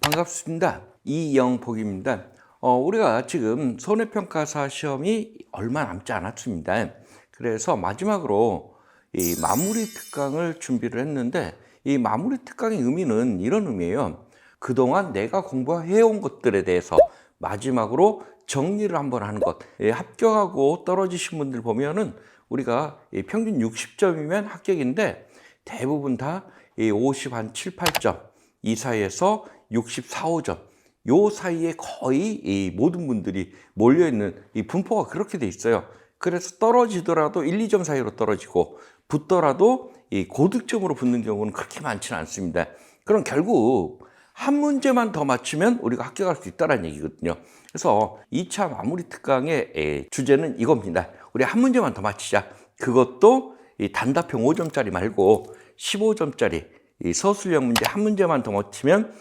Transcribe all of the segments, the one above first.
반갑습니다. 이영복입니다. 우리가 지금 손해평가사 시험이 얼마 남지 않았습니다. 그래서 마지막으로 이 마무리 특강을 준비를 했는데, 이 마무리 특강의 의미는 이런 의미예요. 그동안 내가 공부해온 것들에 대해서 마지막으로 정리를 한번 하는 것. 합격하고 떨어지신 분들 보면은 우리가 평균 60점이면 합격인데 대부분 다 50, 한 7, 8점 이 사이에서 64, 5점 요 사이에 거의 이 모든 분들이 몰려있는 이 분포가 그렇게 돼 있어요. 그래서 떨어지더라도 1, 2점 사이로 떨어지고 붙더라도 이 고득점으로 붙는 경우는 그렇게 많지는 않습니다. 그럼 결국 한 문제만 더 맞추면 우리가 합격할 수 있다는 얘기거든요. 그래서 2차 마무리 특강의 주제는 이겁니다. 우리 한 문제만 더 맞히자. 그것도 이 단답형 5점짜리 말고 15점짜리 이 서술형 문제 한 문제만 더 맞히면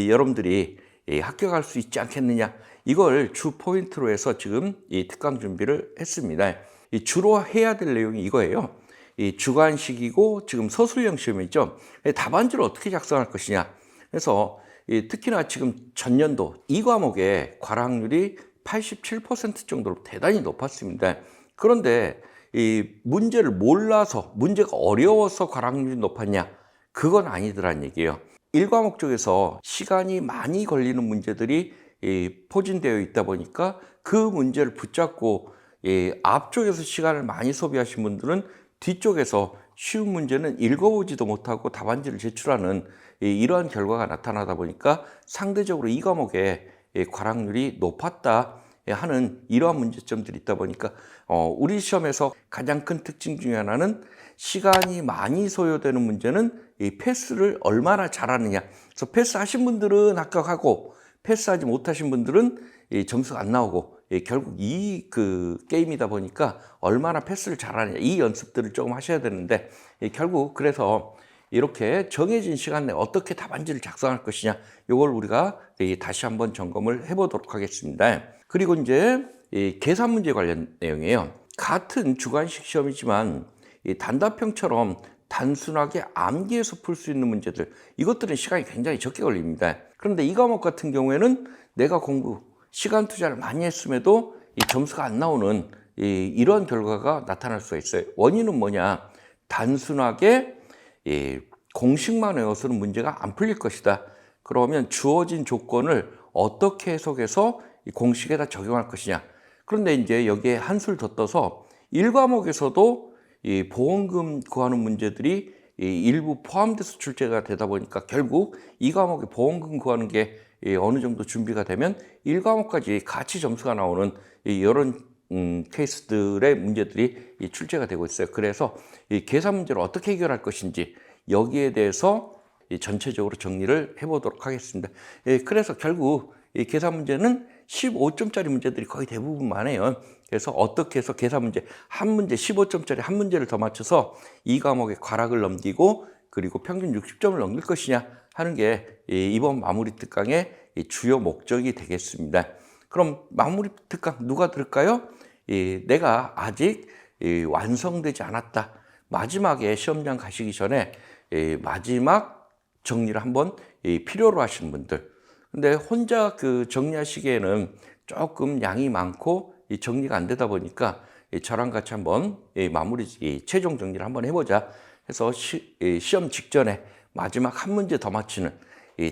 여러분들이 합격할 수 있지 않겠느냐. 이걸 주 포인트로 해서 지금 이 특강 준비를 했습니다. 주로 해야 될 내용이 이거예요. 이 주관식이고 지금 서술형 시험이죠. 답안지를 어떻게 작성할 것이냐. 그래서 특히나 지금 전년도 이 과목의 괄학률이 87% 정도로 대단히 높았습니다. 그런데 이 문제를 몰라서, 문제가 어려워서 괄학률이 높았냐? 그건 아니더란 얘기예요. 1과목 쪽에서 시간이 많이 걸리는 문제들이 포진되어 있다 보니까 그 문제를 붙잡고 앞쪽에서 시간을 많이 소비하신 분들은 뒤쪽에서 쉬운 문제는 읽어보지도 못하고 답안지를 제출하는 이러한 결과가 나타나다 보니까 상대적으로 이 과목의 괄학률이 높았다 하는 이러한 문제점들이 있다 보니까 우리 시험에서 가장 큰 특징 중에 하나는 시간이 많이 소요되는 문제는 이 패스를 얼마나 잘하느냐. 그래서 패스하신 분들은 합격하고 패스하지 못하신 분들은 점수가 안 나오고 결국 이 게임이다 보니까 얼마나 패스를 잘하느냐 이 연습들을 조금 하셔야 되는데 결국 그래서 이렇게 정해진 시간 내에 어떻게 답안지를 작성할 것이냐 이걸 우리가 다시 한번 점검을 해보도록 하겠습니다. 그리고 이제 계산 문제 관련 내용이에요. 같은 주관식 시험이지만 단답형처럼 단순하게 암기해서 풀 수 있는 문제들 이것들은 시간이 굉장히 적게 걸립니다. 그런데 이 과목 같은 경우에는 내가 공부 시간 투자를 많이 했음에도 이 점수가 안 나오는 이러한 결과가 나타날 수가 있어요. 원인은 뭐냐? 단순하게 공식만 외워서는 문제가 안 풀릴 것이다. 그러면 주어진 조건을 어떻게 해석해서 이 공식에다 적용할 것이냐. 그런데 이제 여기에 한술 더 떠서 1과목에서도 이 보험금 구하는 문제들이 일부 포함돼서 출제가 되다 보니까 결국 이 과목에 보험금 구하는 게 어느 정도 준비가 되면 1과목까지 같이 점수가 나오는 이런 케이스들의 문제들이 출제가 되고 있어요. 그래서 이 계산 문제를 어떻게 해결할 것인지 여기에 대해서 전체적으로 정리를 해보도록 하겠습니다. 그래서 결국 이 계산 문제는 15점짜리 문제들이 거의 대부분 많아요. 그래서 어떻게 해서 계산 문제 한 문제 15점짜리 한 문제를 더 맞춰서 이 과목의 괄학을 넘기고 그리고 평균 60점을 넘길 것이냐 하는 게 이번 마무리 특강의 주요 목적이 되겠습니다. 그럼 마무리 특강 누가 들을까요? 내가 아직 완성되지 않았다. 마지막에 시험장 가시기 전에 마지막 정리를 한번 필요로 하시는 분들. 근데 혼자 정리하시기에는 조금 양이 많고 정리가 안 되다 보니까 저랑 같이 한번 마무리 최종 정리를 한번 해보자 해서 시험 직전에 마지막 한 문제 더 맞추는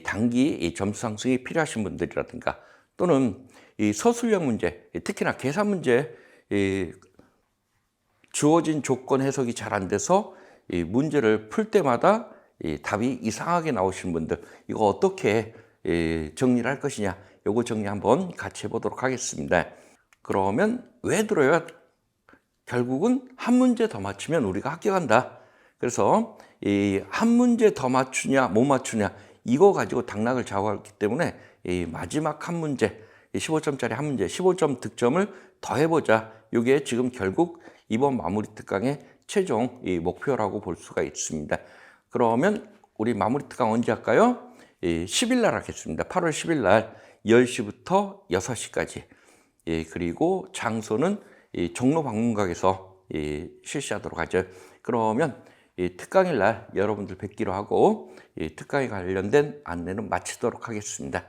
단기 점수 상승이 필요하신 분들이라든가 또는 서술형 문제, 특히나 계산 문제 주어진 조건 해석이 잘 안 돼서 문제를 풀 때마다 답이 이상하게 나오신 분들 이거 어떻게 정리를 할 것이냐 요거 정리 한번 같이 해보도록 하겠습니다. 그러면 왜 들어요? 결국은 한 문제 더 맞추면 우리가 합격한다. 그래서 한 문제 더 맞추냐 못 맞추냐 이거 가지고 당락을 좌우하기 때문에 마지막 한 문제 15점짜리 한 문제 15점 득점을 더 해보자. 이게 지금 결국 이번 마무리 특강의 최종 목표라고 볼 수가 있습니다. 그러면 우리 마무리 특강 언제 할까요? 10일 날 하겠습니다. 8월 10일 날 10시부터 6시까지. 그리고 장소는 종로 방문각에서 실시하도록 하죠. 그러면 이 특강일 날 여러분들 뵙기로 하고 이 특강에 관련된 안내는 마치도록 하겠습니다.